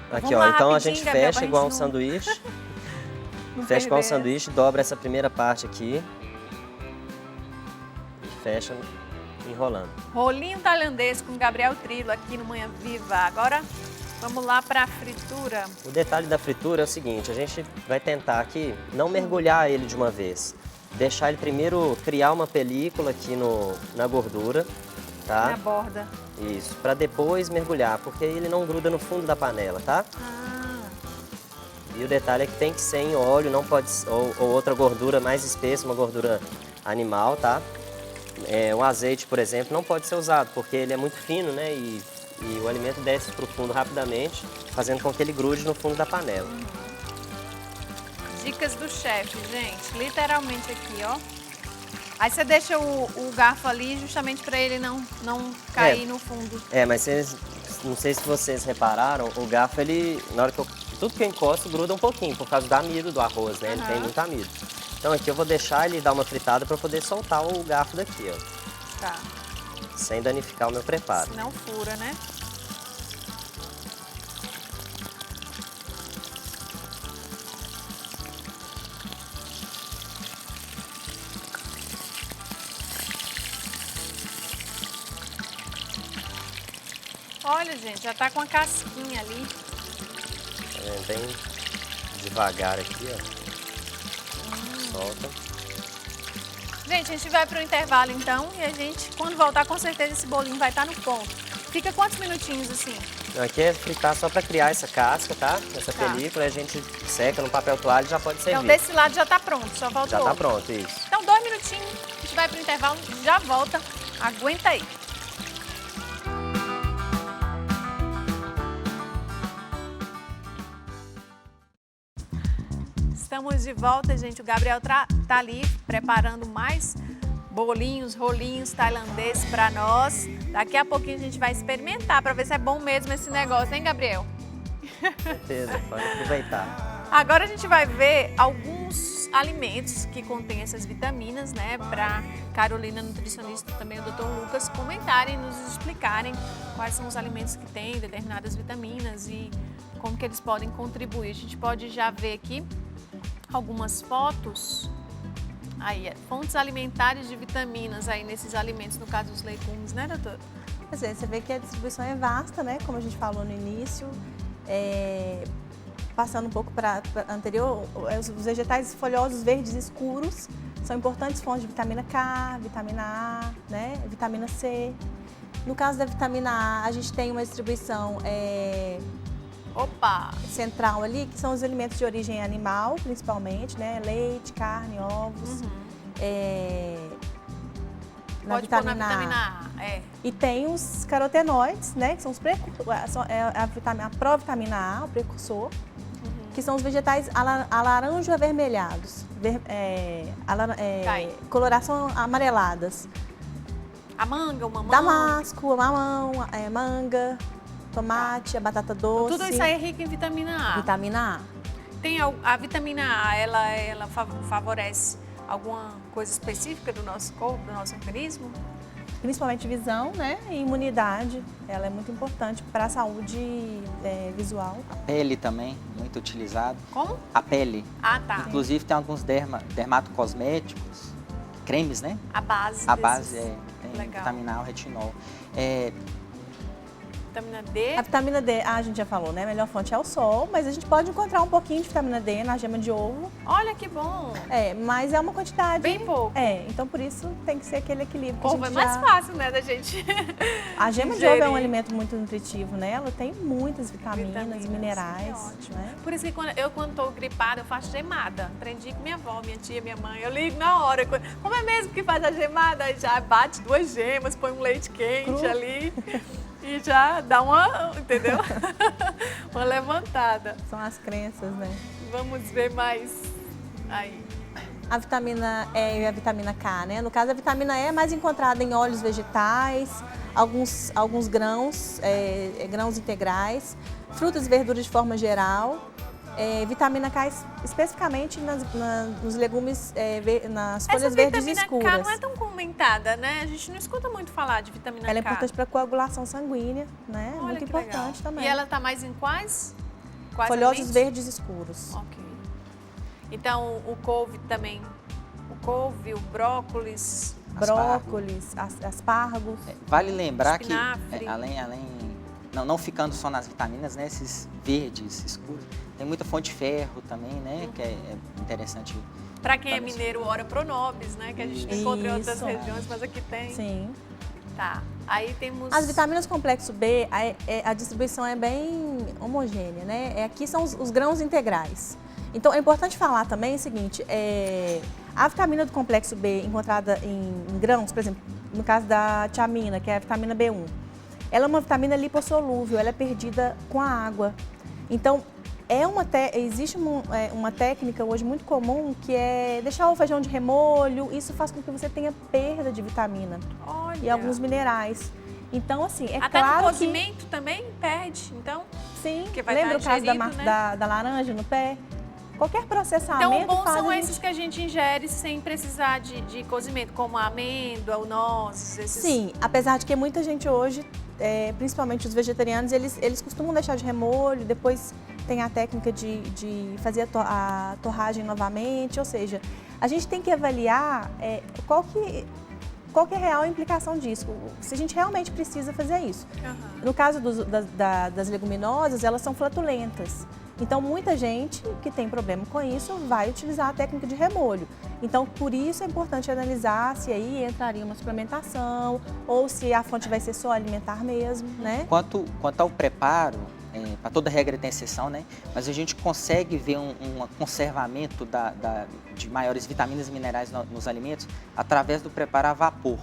Tá. Aqui, ó, então a gente fecha igual um sanduíche. Fecha igual um sanduíche, dobra essa primeira parte aqui. E fecha enrolando. Rolinho tailandês com Gabriel Trillo aqui no Manhã Viva. Agora Vamos lá para a fritura. O detalhe da fritura é o seguinte, a gente vai tentar aqui não mergulhar ele de uma vez. Deixar ele primeiro criar uma película aqui na gordura, tá? Na borda. Isso, para depois mergulhar, porque ele não gruda no fundo da panela, tá? E o detalhe é que tem que ser em óleo, não pode ou outra gordura mais espessa, uma gordura animal, tá? Um azeite, por exemplo, não pode ser usado, porque ele é muito fino, né? E o alimento desce para o fundo rapidamente, fazendo com que ele grude no fundo da panela. Dicas do chefe, gente. Literalmente aqui, ó. Aí você deixa o garfo ali justamente para ele não cair no fundo. Mas não sei se vocês repararam, o garfo, ele, na hora que tudo que eu encosto gruda um pouquinho, por causa do amido do arroz, né? Ele tem muito amido. Então aqui eu vou deixar ele dar uma fritada para poder soltar o garfo daqui, ó. Tá. Sem danificar o meu preparo. Senão fura, né? Olha, gente, já tá com a casquinha ali. Bem devagar aqui, ó. Solta. Gente, a gente vai pro intervalo então e a gente, quando voltar, com certeza esse bolinho vai estar no ponto. Fica quantos minutinhos assim? Aqui é fritar só para criar essa casca, tá? Essa película, a gente seca no papel toalha e já pode servir. Então desse lado já tá pronto, só falta Já o tá outro. pronto, isso. Então 2 minutinhos, a gente vai pro intervalo, já volta. Aguenta aí. Estamos de volta, gente. O Gabriel tá ali preparando mais bolinhos, rolinhos tailandês para nós. Daqui a pouquinho a gente vai experimentar para ver se é bom mesmo esse negócio, hein, Gabriel? Com certeza, pode aproveitar. Agora a gente vai ver alguns alimentos que contêm essas vitaminas, né? Para Carolina, nutricionista, e também o Dr. Lucas comentarem, nos explicarem quais são os alimentos que têm determinadas vitaminas e como que eles podem contribuir. A gente pode já ver aqui algumas fotos, aí, fontes alimentares de vitaminas aí nesses alimentos, no caso dos legumes, né, doutor? Pois é, você vê que a distribuição é vasta, né, como a gente falou no início, passando um pouco para anterior, os vegetais folhosos verdes escuros são importantes fontes de vitamina K, vitamina A, né, vitamina C. No caso da vitamina A gente tem uma distribuição central ali, que são os alimentos de origem animal, principalmente, né? Leite, carne, ovos. Na vitamina A. E tem os carotenoides, né? Que são os a provitamina A, o precursor, que são os vegetais alaranjo avermelhados, coloração amareladas. A manga, o mamão. Damasco, o mamão, manga, tomate, a batata doce. Tudo isso aí é rico em vitamina A. Vitamina A. Tem a vitamina A, ela favorece alguma coisa específica do nosso corpo, do nosso organismo? Principalmente visão, né? E imunidade. Ela é muito importante para a saúde visual. A pele também, muito utilizado. Como? A pele. Ah, tá. Inclusive tem alguns dermatocosméticos, cremes, né? A base. A base tem Legal. vitamina A, o retinol. Vitamina D? A vitamina D, a gente já falou, né? A melhor fonte é o sol, mas a gente pode encontrar um pouquinho de vitamina D na gema de ovo. Olha que bom! Mas é uma quantidade... Bem pouco. Então por isso tem que ser aquele equilíbrio. Ovo é mais fácil, né, da gente A gema de ovo é um alimento muito nutritivo, né? Ela tem muitas vitaminas minerais. Né? Por isso que quando estou gripada, eu faço gemada. Aprendi com minha avó, minha tia, minha mãe. Eu ligo na hora. Como é mesmo que faz a gemada? Aí já bate 2 gemas, põe um leite quente ali. E já dá uma, entendeu? Uma levantada. São as crenças, né? Vamos ver mais aí. A vitamina E e a vitamina K, né? No caso, a vitamina E é mais encontrada em óleos vegetais, alguns grãos, grãos integrais, frutas e verduras de forma geral. Vitamina K especificamente nos legumes, nas folhas verdes escuras. Essa vitamina K não é tão comentada, né? A gente não escuta muito falar de vitamina K. Ela é importante para a coagulação sanguínea, né? Olha, muito importante legal. também. E ela está mais em quais folhosos alimentos? verdes escuros. Ok. Então, o couve também. O couve, o brócolis. Brócolis, aspargos. Vale lembrar espinafre. que, além não ficando só nas vitaminas, né? Esses verdes escuros. Tem muita fonte de ferro também, né? Que é interessante. Para quem é mineiro, ora pronobis, né? Que a gente não encontra em outras regiões, mas aqui tem. Sim. Tá. Aí temos... As vitaminas complexo B, a distribuição é bem homogênea, né? Aqui são os grãos integrais. Então, é importante falar também o seguinte, a vitamina do complexo B encontrada em grãos, por exemplo, no caso da tiamina, que é a vitamina B1, ela é uma vitamina lipossolúvel, ela é perdida com a água. Então, existe uma técnica hoje muito comum que é deixar o feijão de remolho, isso faz com que você tenha perda de vitamina e alguns minerais. Então, assim, é até claro no cozimento também perde, então? Sim, que vai lembra o estar caso ingerido, da laranja no pé? Qualquer processamento Então, bom são faz esses que a gente ingere sem precisar de cozimento, como a amêndoa, o nozes, esses... Sim, apesar de que muita gente hoje, principalmente os vegetarianos, eles costumam deixar de remolho, depois tem a técnica de fazer a torragem novamente, ou seja, a gente tem que avaliar qual que é a real implicação disso, se a gente realmente precisa fazer isso. Uhum. No caso das leguminosas, elas são flatulentas. Então, muita gente que tem problema com isso vai utilizar a técnica de remolho. Então, por isso é importante analisar se aí entraria uma suplementação ou se a fonte vai ser só alimentar mesmo, né? Quanto ao preparo, para toda regra tem exceção, né? Mas a gente consegue ver um conservamento de maiores vitaminas e minerais nos alimentos através do preparo a vapor,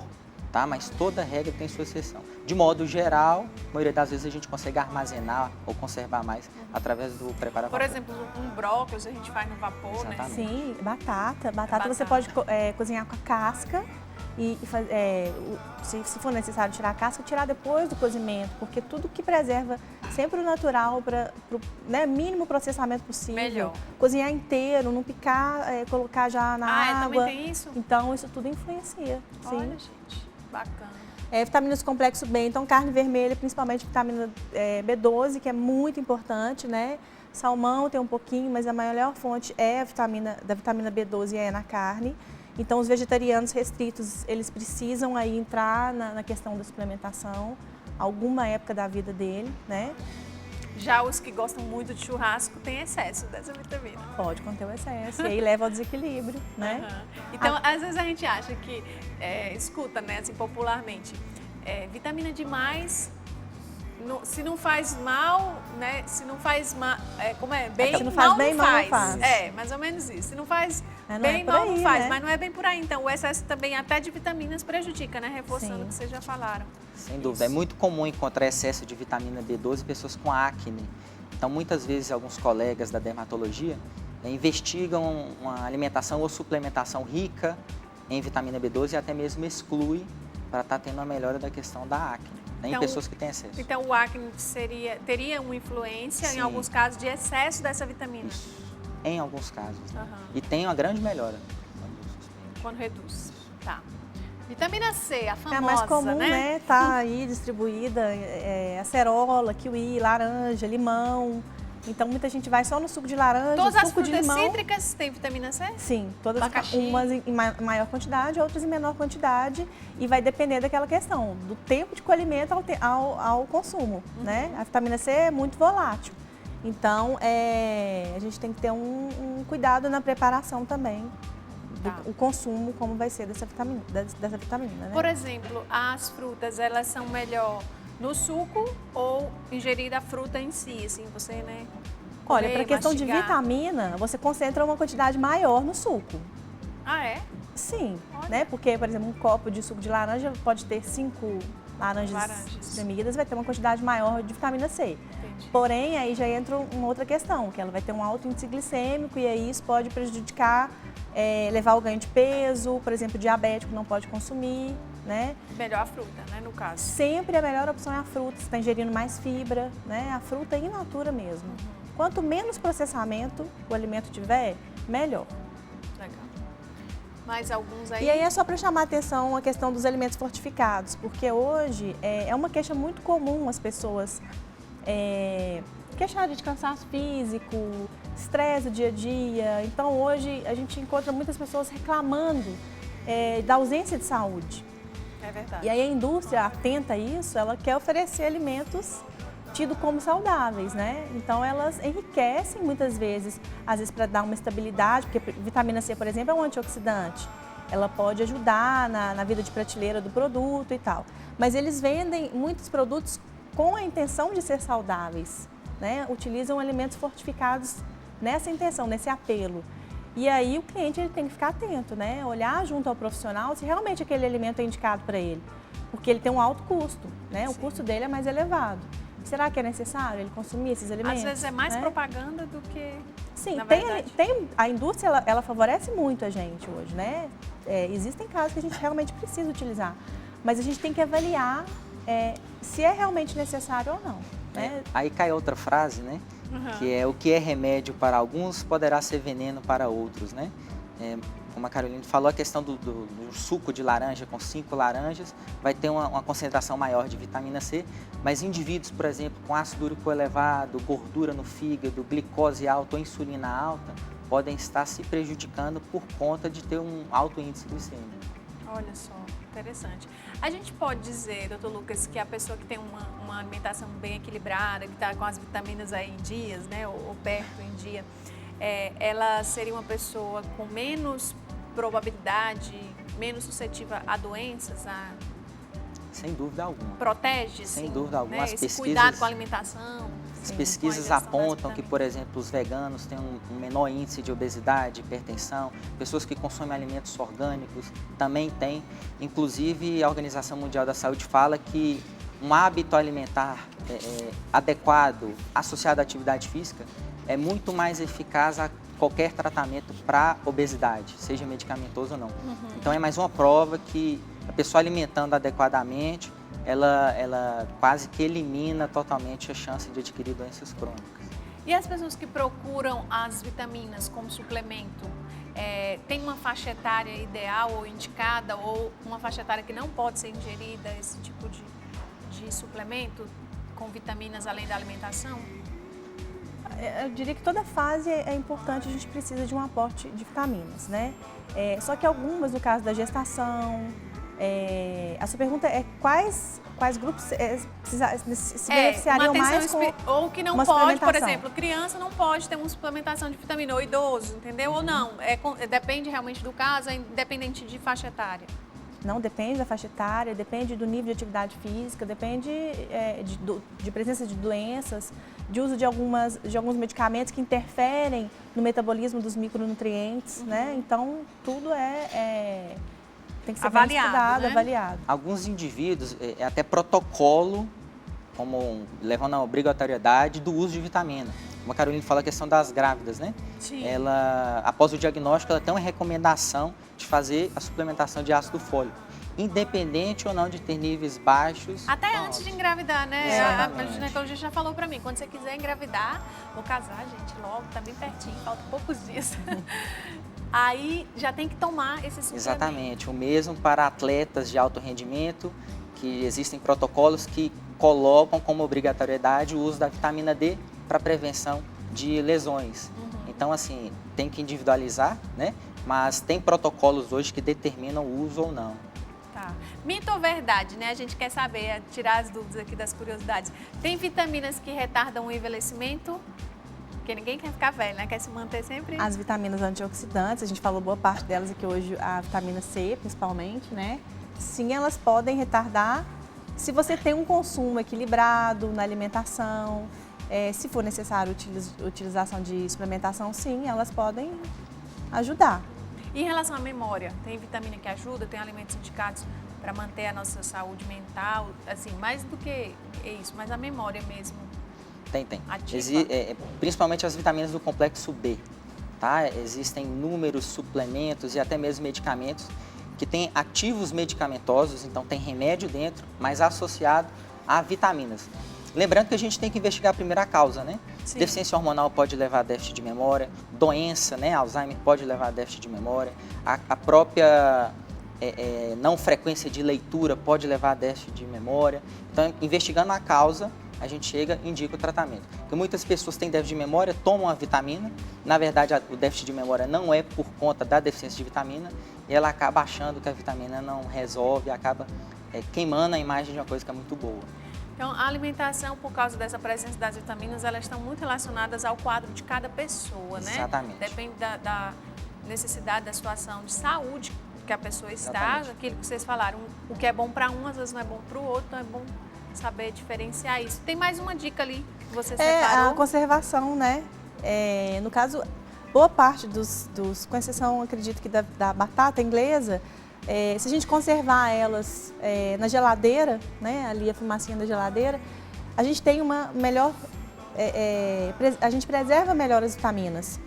tá? Mas toda regra tem sua exceção. De modo geral, a maioria das vezes a gente consegue armazenar ou conservar mais através do preparo a vapor. Por exemplo, um brócolis a gente faz no vapor, exatamente, né? Sim, batata você pode cozinhar com a casca se for necessário tirar a casca, tirar depois do cozimento, porque tudo que preserva sempre o natural para o mínimo processamento possível. Melhor. Cozinhar inteiro, não picar, colocar já na água. Também tem isso? Então, isso tudo influencia. Olha, Sim. gente, bacana. Vitaminas do complexo B, então carne vermelha, principalmente vitamina B12, que é muito importante, né? Salmão tem um pouquinho, mas a maior fonte é da vitamina B12 é na carne. Então, os vegetarianos restritos, eles precisam aí entrar na questão da suplementação, alguma época da vida dele, né? Já os que gostam muito de churrasco têm excesso dessa vitamina. Pode conter o excesso, e aí leva ao desequilíbrio, né? Uhum. Então, às vezes a gente acha que, escuta, né, assim, popularmente, vitamina demais, se não faz mal, né, se não faz mal, bem, se não faz bem, mal não faz. Mais ou menos isso. Se não faz não bem, mal aí, não faz, né? mas não é bem por aí. Então, o excesso também até de vitaminas prejudica, né, reforçando o que vocês já falaram. Sem dúvida, é muito comum encontrar excesso de vitamina B12 em pessoas com acne. Então, muitas vezes, alguns colegas da dermatologia investigam uma alimentação ou suplementação rica em vitamina B12 e até mesmo exclui para estar tendo uma melhora da questão da acne, né, em pessoas que têm excesso. Então, o acne teria uma influência, Sim, em alguns casos, de excesso dessa vitamina? Isso, em alguns casos, né? E tem uma grande melhora. Quando reduz, tá. Vitamina C, a famosa, é a mais comum, né? Tá aí distribuída, acerola, kiwi, laranja, limão. Então, muita gente vai só no suco de laranja, todas suco de limão. Todas as frutas cítricas têm vitamina C? Sim, todas, abacaxi. Umas em maior quantidade, outras em menor quantidade. E vai depender daquela questão, do tempo de colhimento ao consumo, né? A vitamina C é muito volátil. Então, a gente tem que ter um cuidado na preparação também. O consumo, como vai ser dessa vitamina, né? Por exemplo, as frutas, elas são melhor no suco ou ingerir a fruta em si, assim, você, né? Olha, para a questão de vitamina, você concentra uma quantidade maior no suco. Ah, é? Sim, né? Porque, por exemplo, um copo de suco de laranja pode ter 5 laranjas espremidas, vai ter uma quantidade maior de vitamina C. Entendi. Porém, aí já entra uma outra questão, que ela vai ter um alto índice glicêmico e aí isso pode prejudicar, levar ao ganho de peso, por exemplo, diabético não pode consumir, né? Melhor a fruta, né, no caso. Sempre a melhor opção é a fruta, você está ingerindo mais fibra, né? A fruta in natura mesmo. Quanto menos processamento o alimento tiver, melhor. Legal. Mais alguns aí? E aí é só para chamar a atenção a questão dos alimentos fortificados, porque hoje é uma queixa muito comum as pessoas queixarem de cansaço físico, estresse do dia a dia. Então hoje a gente encontra muitas pessoas reclamando da ausência de saúde. É verdade. E aí a indústria atenta a isso, ela quer oferecer alimentos tido como saudáveis, né? Então elas enriquecem muitas vezes, às vezes para dar uma estabilidade, porque vitamina C, por exemplo, é um antioxidante. Ela pode ajudar na vida de prateleira do produto e tal. Mas eles vendem muitos produtos com a intenção de ser saudáveis, né? Utilizam alimentos fortificados nessa intenção, nesse apelo. E aí o cliente ele tem que ficar atento, né? Olhar junto ao profissional se realmente aquele alimento é indicado para ele. Porque ele tem um alto custo, né? Sim. O custo dele é mais elevado. Será que é necessário ele consumir esses alimentos? Às vezes é mais né? propaganda do que, Sim, na tem, verdade. a indústria ela favorece muito a gente hoje, né? Existem casos que a gente realmente precisa utilizar, mas a gente tem que avaliar se é realmente necessário ou não. Né? Aí cai outra frase, né? Que é: o que é remédio para alguns poderá ser veneno para outros, né? Como a Carolina falou, a questão do suco de laranja com 5 laranjas vai ter uma concentração maior de vitamina C, mas indivíduos, por exemplo, com ácido úrico elevado, gordura no fígado, glicose alta ou insulina alta, podem estar se prejudicando por conta de ter um alto índice glicêmico. Olha só, interessante. A gente pode dizer, doutor Lucas, que a pessoa que tem uma alimentação bem equilibrada, que está com as vitaminas aí em dias, né, ou perto em dia, ela seria uma pessoa com menos probabilidade, menos suscetível a doenças? Sem dúvida alguma. Protege? Sem sim, dúvida alguma. né? As Esse pesquisas, cuidado com a alimentação? as pesquisas apontam que, por exemplo, os veganos têm um menor índice de obesidade, hipertensão. Pessoas que consomem alimentos orgânicos também têm. Inclusive, a Organização Mundial da Saúde fala que um hábito alimentar adequado, associado à atividade física, é muito mais eficaz a qualquer tratamento para obesidade, seja medicamentoso ou não. Então é mais uma prova que a pessoa alimentando adequadamente, ela quase que elimina totalmente a chance de adquirir doenças crônicas. E as pessoas que procuram as vitaminas como suplemento, tem uma faixa etária ideal ou indicada, ou uma faixa etária que não pode ser ingerida esse tipo de suplemento com vitaminas além da alimentação? Eu diria que toda fase é importante, a gente precisa de um aporte de vitaminas, né? Só que algumas, no caso da gestação, a sua pergunta é quais grupos se beneficiariam mais com ou que não uma pode, por suplementação. exemplo, criança não pode ter uma suplementação de vitamina, ou idoso, entendeu? Ou não, depende realmente do caso, é independente de faixa etária. Não, depende da faixa etária, depende do nível de atividade física, depende de presença de doenças, de uso de alguns medicamentos que interferem no metabolismo dos micronutrientes, né? Então, tudo tem que ser avaliado, bem estudado, né? avaliado. Alguns indivíduos, até protocolo, levando à obrigatoriedade do uso de vitamina. Como a Carolina fala, a questão das grávidas, né? Sim. Ela, após o diagnóstico, ela tem uma recomendação de fazer a suplementação de ácido fólico, independente ou não de ter níveis baixos. Até antes de engravidar, né? Exatamente. A ginecologista já falou pra mim, quando você quiser engravidar, vou casar, gente, logo, tá bem pertinho, falta poucos dias. Aí já tem que tomar esse suplemento. Exatamente, o mesmo para atletas de alto rendimento, que existem protocolos que colocam como obrigatoriedade o uso da vitamina D para prevenção de lesões. Então, assim, tem que individualizar, né? Mas tem protocolos hoje que determinam o uso ou não. Tá. Mito ou verdade, né? A gente quer saber, tirar as dúvidas aqui das curiosidades. Tem vitaminas que retardam o envelhecimento? Porque ninguém quer ficar velho, né? Quer se manter sempre... As vitaminas antioxidantes, a gente falou boa parte delas aqui hoje, a vitamina C principalmente, né? Sim, elas podem retardar se você tem um consumo equilibrado na alimentação. Se for necessário utilização de suplementação, sim, elas podem ajudar. E em relação à memória, tem vitamina que ajuda? Tem alimentos indicados para manter a nossa saúde mental? Assim, mais do que isso, mas a memória mesmo. Tem. Ativa. Principalmente as vitaminas do complexo B, tá? Existem inúmeros suplementos e até mesmo medicamentos que têm ativos medicamentosos, então tem remédio dentro, mas associado a vitaminas. Lembrando que a gente tem que investigar primeiro a causa, né? Sim. Deficiência hormonal pode levar a déficit de memória, doença, né? Alzheimer pode levar a déficit de memória, a própria não frequência de leitura pode levar a déficit de memória. Então, investigando a causa, a gente chega e indica o tratamento. Porque muitas pessoas têm déficit de memória, tomam a vitamina, na verdade o déficit de memória não é por conta da deficiência de vitamina, e ela acaba achando que a vitamina não resolve, acaba queimando a imagem de uma coisa que é muito boa. Então, a alimentação, por causa dessa presença das vitaminas, elas estão muito relacionadas ao quadro de cada pessoa, né? Exatamente. Depende da necessidade, da situação de saúde que a pessoa está, Exatamente. aquilo que vocês falaram, o que é bom para um, às vezes não é bom para o outro, então é bom saber diferenciar isso. Tem mais uma dica ali que você separou? A conservação, né? No caso, boa parte com exceção, acredito que da batata inglesa, se a gente conservar elas na geladeira, né? Ali a fumacinha da geladeira, a gente tem uma melhor, a gente preserva melhor as vitaminas.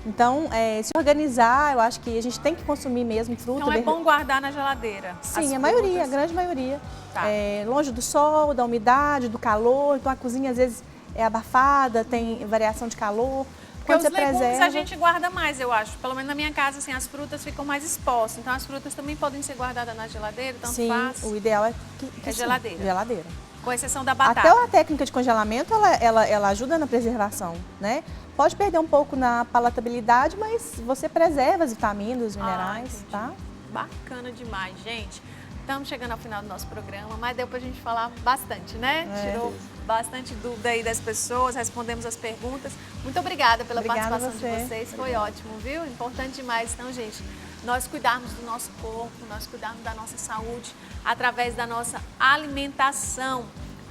Então, se organizar, eu acho que a gente tem que consumir mesmo fruta. Então é bom guardar na geladeira? Sim, a grande maioria. Tá. Longe do sol, da umidade, do calor. Então a cozinha às vezes é abafada, tem variação de calor. Porque os legumes a gente guarda mais, eu acho. Pelo menos na minha casa, assim, as frutas ficam mais expostas. Então as frutas também podem ser guardadas na geladeira, tanto faz. Sim, o ideal é que geladeira. Geladeira. Com exceção da batata. Até a técnica de congelamento, ela ajuda na preservação, né? Pode perder um pouco na palatabilidade, mas você preserva as vitaminas, os minerais, tá? Bacana demais, gente. Estamos chegando ao final do nosso programa, mas deu pra gente falar bastante, né? Tirou bastante dúvida aí das pessoas, respondemos as perguntas. Muito obrigada pela participação de vocês, foi ótimo, viu? Importante demais. Então, gente, nós cuidarmos do nosso corpo, nós cuidarmos da nossa saúde através da nossa alimentação,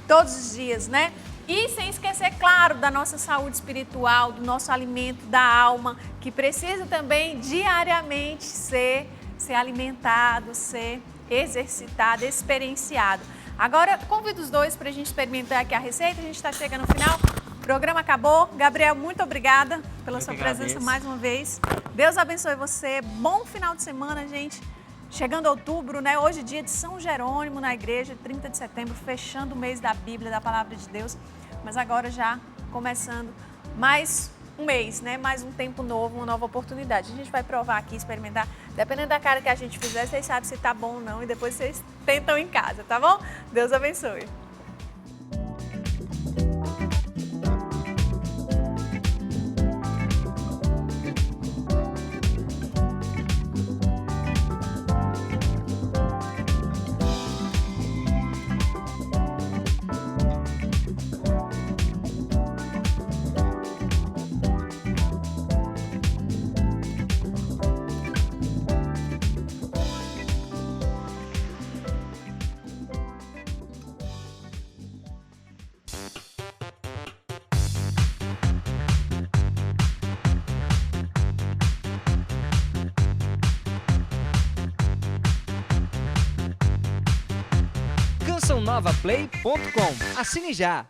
todos os dias, né? E sem esquecer, claro, da nossa saúde espiritual, do nosso alimento da alma, que precisa também diariamente ser alimentado, ser exercitado, experienciado. Agora, convido os dois para a gente experimentar aqui a receita. A gente está chegando no final. O programa acabou. Gabriel, muito obrigada pela sua presença mais uma vez. Deus abençoe você. Bom final de semana, gente. Chegando outubro, né? Hoje, dia de São Jerônimo na igreja, 30 de setembro, fechando o mês da Bíblia, da Palavra de Deus. Mas agora já começando mais um mês, né? Mais um tempo novo, uma nova oportunidade. A gente vai provar aqui, experimentar. Dependendo da cara que a gente fizer, vocês sabem se tá bom ou não. E depois vocês tentam em casa, tá bom? Deus abençoe. CançãoNovaPlay.com. Assine já!